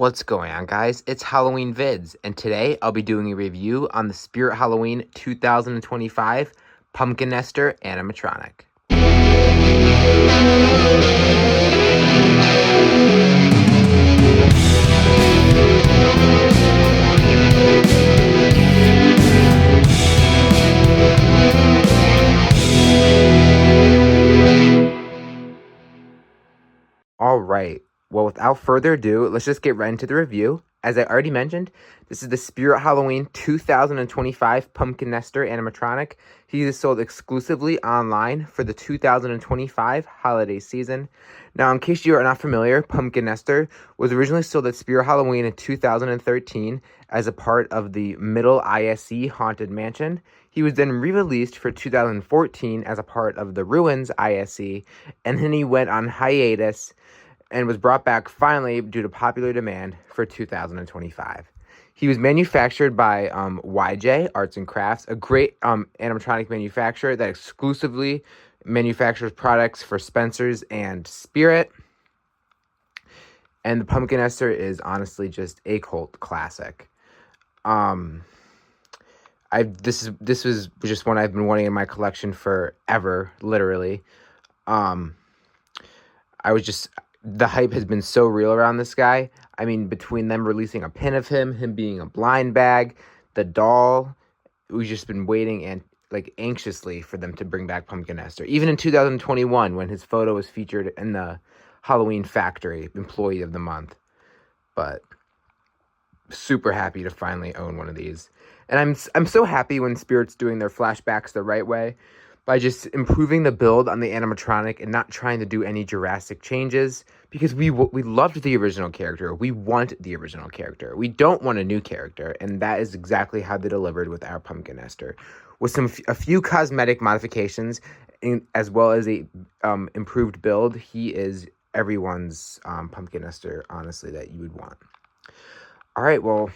What's going on, guys? It's Halloween VIDZ, and today I'll be doing a review on the Spirit Halloween 2025 Pumpkin Nester Animatronic. Alright, well, without further ado, let's just get right into the review. As I already mentioned, this is the Spirit Halloween 2025 Pumpkin Nester Animatronic. He is sold exclusively online for the 2025 holiday season. Now, in case you are not familiar, Pumpkin Nester was originally sold at Spirit Halloween in 2013 as a part of the Middle ISC Haunted Mansion. He was then re-released for 2014 as a part of the Ruins ISC, and then he went on hiatus and was brought back finally due to popular demand for 2025. He was manufactured by YJ Arts and Crafts, a great animatronic manufacturer that exclusively manufactures products for Spencer's and Spirit. And the Pumpkin Nester is honestly just a cult classic. This was just one I've been wanting in my collection forever, literally. The hype has been so real around this guy. I mean, between them releasing a pin of him being a blind bag, the doll, we've just been waiting and anxiously for them to bring back Pumpkin Nester. Even in 2021, when his photo was featured in the Halloween Factory Employee of the Month. But super happy to finally own one of these. And I'm so happy when Spirit's doing their flashbacks the right way, by just improving the build on the animatronic and not trying to do any drastic changes, because we loved the original character. We want the original character. We don't want a new character, and that is exactly how they delivered with our Pumpkin Nester, with a few cosmetic modifications, as well as a improved build. He is everyone's Pumpkin Nester, honestly, that you would want. All right, well,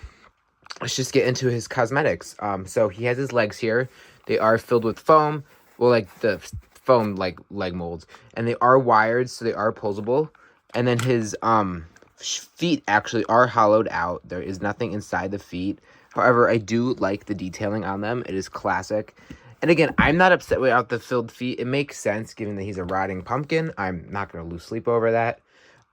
let's just get into his cosmetics. So he has his legs here. They are filled with foam. Well, like the foam, like leg molds, and they are wired, so they are posable. And then his feet actually are hollowed out. There is nothing inside the feet. However, I do like the detailing on them. It is classic. And again, I'm not upset without the filled feet. It makes sense given that he's a rotting pumpkin. I'm not going to lose sleep over that.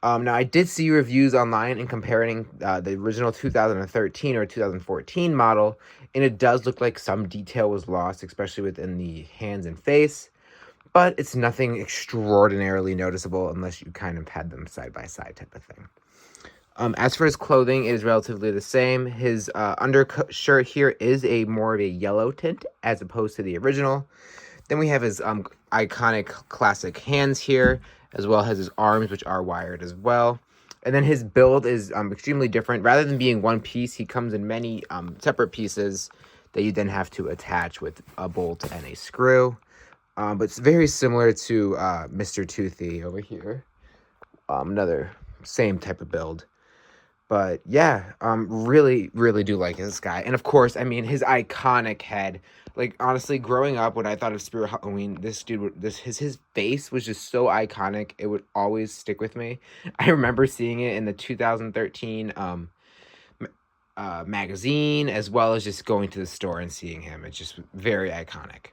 Now, I did see reviews online and comparing the original 2013 or 2014 model, and it does look like some detail was lost, especially within the hands and face, but it's nothing extraordinarily noticeable unless you kind of had them side by side type of thing. As for his clothing, it is relatively the same. His undershirt here is more of a yellow tint as opposed to the original. Then we have his iconic classic hands here, as well as his arms, which are wired as well. And then his build is extremely different. Rather than being one piece, he comes in many separate pieces that you then have to attach with a bolt and a screw. But it's very similar to Mr. Toothy over here. Another same type of build. But yeah, really, really do like this guy. And of course, I mean, his iconic head. Like, honestly, growing up, when I thought of Spirit Halloween, this dude, his face was just so iconic. It would always stick with me. I remember seeing it in the 2013 magazine, as well as just going to the store and seeing him. It's just very iconic.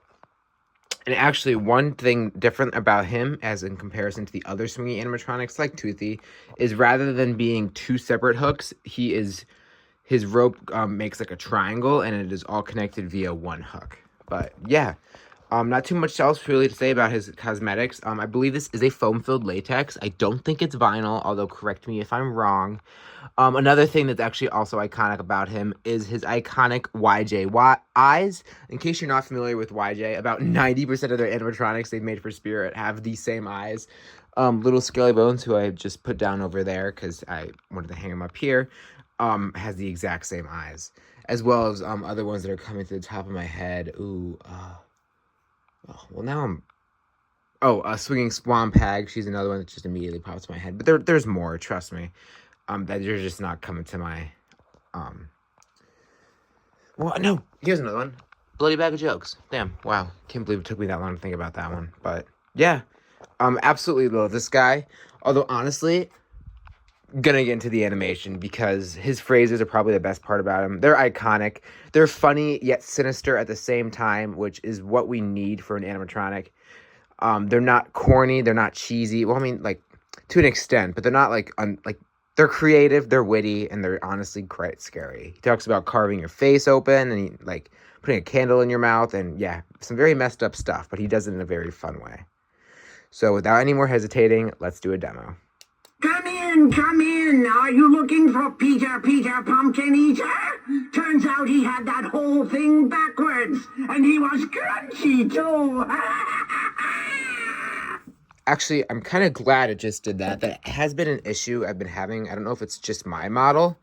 And actually, one thing different about him, as in comparison to the other swingy animatronics like Toothy, is rather than being two separate hooks, his rope makes like a triangle, and it is all connected via one hook. But yeah, not too much else really to say about his cosmetics. I believe this is a foam-filled latex. I don't think it's vinyl, although correct me if I'm wrong. Another thing that's actually also iconic about him is his iconic YJ eyes. In case you're not familiar with YJ, about 90% of their animatronics they've made for Spirit have the same eyes. Little Skelly Bones, who I just put down over there because I wanted to hang him up here, has the exact same eyes, as well as other ones that are coming to the top of my head. Well, now Swinging Swamp Hag. She's another one that just immediately pops in my head. But there's more, trust me. That you're just not coming to my. Well, no, here's another one. Bloody Bag of Jokes. Damn, wow, can't believe it took me that long to think about that one. But yeah, absolutely love this guy. Although honestly, gonna get into the animation because his phrases are probably the best part about him. They're iconic. They're funny yet sinister at the same time, which is what we need for an animatronic. They're not corny. They're not cheesy. Well, I mean, like, to an extent, but they're not like they're creative, they're witty, and they're honestly quite scary. He talks about carving your face open and like putting a candle in your mouth, and yeah, some very messed up stuff, but he does it in a very fun way. So without any more hesitating, let's do a demo. Come in, come in. Are you looking for Peter Pumpkin Eater? Turns out he had that whole thing backwards, and he was crunchy too. Actually, I'm kind of glad it just did that. That has been an issue I've been having. I don't know if it's just my model.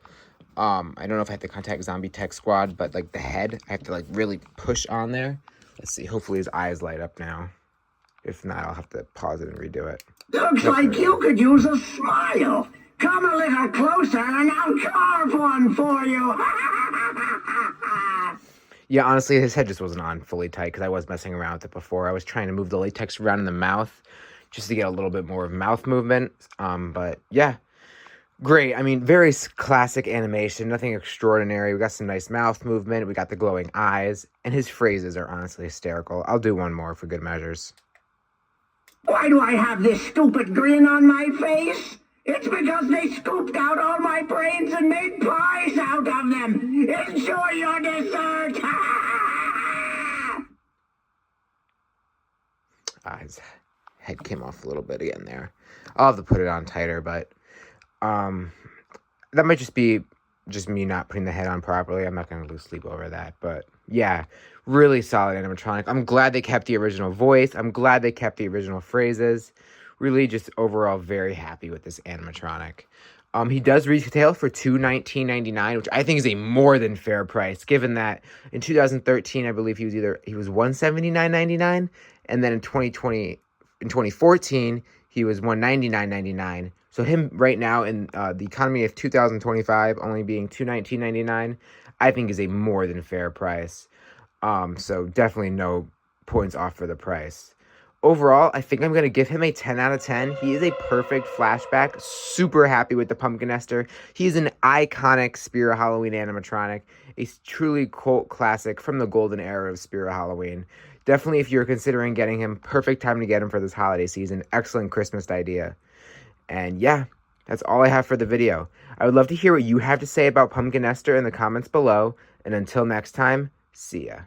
I don't know if I have to contact Zombie Tech Squad, but like the head, I have to like really push on there. Let's see. Hopefully his eyes light up now. If not, I'll have to pause it and redo it. Looks like you could use a smile. Come a little closer and I'll carve one for you. Yeah, honestly, his head just wasn't on fully tight because I was messing around with it before. I was trying to move the latex around in the mouth just to get a little bit more of mouth movement. But yeah, great. I mean, very classic animation, nothing extraordinary. We got some nice mouth movement. We got the glowing eyes, and his phrases are honestly hysterical. I'll do one more for good measures. Why do I have this stupid grin on my face? It's because they scooped out all my brains and made pies out of them. Enjoy your dessert. His head came off a little bit again there. I'll have to put it on tighter, but that might just be just me not putting the head on properly. I'm not going to lose sleep over that, but yeah, really solid animatronic. I'm glad they kept the original voice. I'm glad they kept the original phrases. Really just overall very happy with this animatronic. He does retail for $219.99, which I think is a more than fair price, given that in 2013, I believe he was $179.99, and then in 2014, he was $199.99. So him right now in the economy of 2025 only being $219.99, I think is a more than fair price. So definitely no points off for the price. Overall, I think I'm going to give him a 10 out of 10. He is a perfect flashback. Super happy with the Pumpkin Nester. He's an iconic Spirit Halloween animatronic. A truly cult classic from the golden era of Spirit Halloween. Definitely, if you're considering getting him, perfect time to get him for this holiday season. Excellent Christmas idea. And yeah, that's all I have for the video. I would love to hear what you have to say about Pumpkin Nester in the comments below. And until next time, see ya.